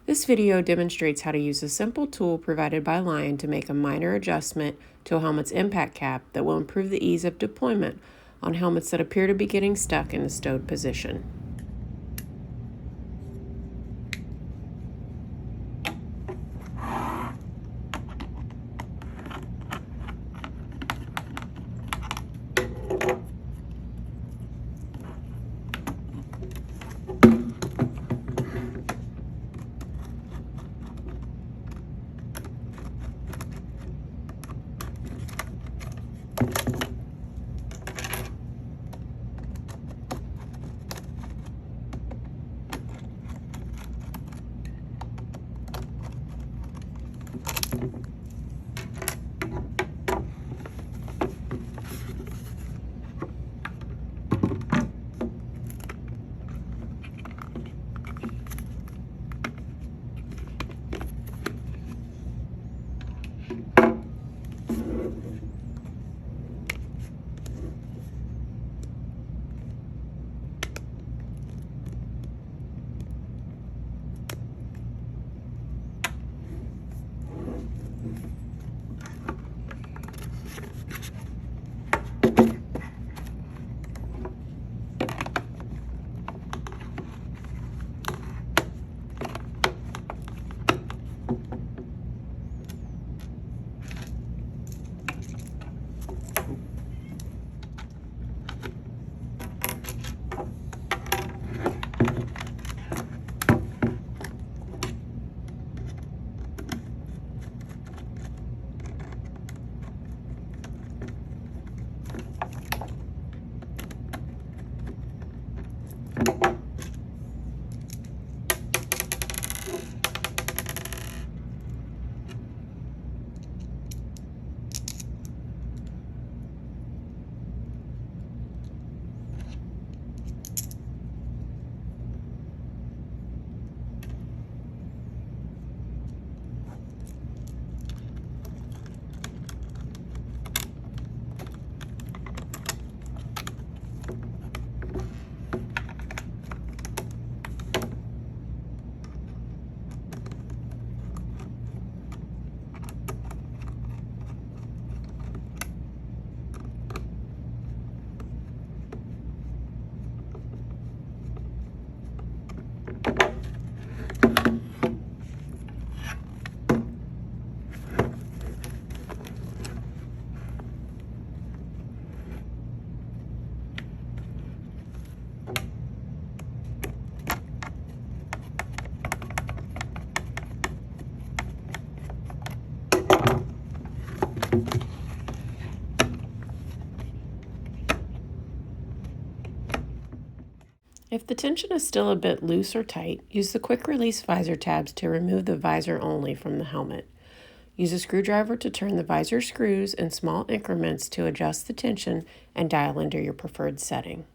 This video demonstrates how to use a simple tool provided by Lion to make a minor adjustment to a helmet's impact cap that will improve the ease of deployment on helmets that appear to be getting stuck in a stowed position. If the tension is still a bit loose or tight, use the quick release visor tabs to remove the visor only from the helmet. Use a screwdriver to turn the visor screws in small increments to adjust the tension and dial into your preferred setting.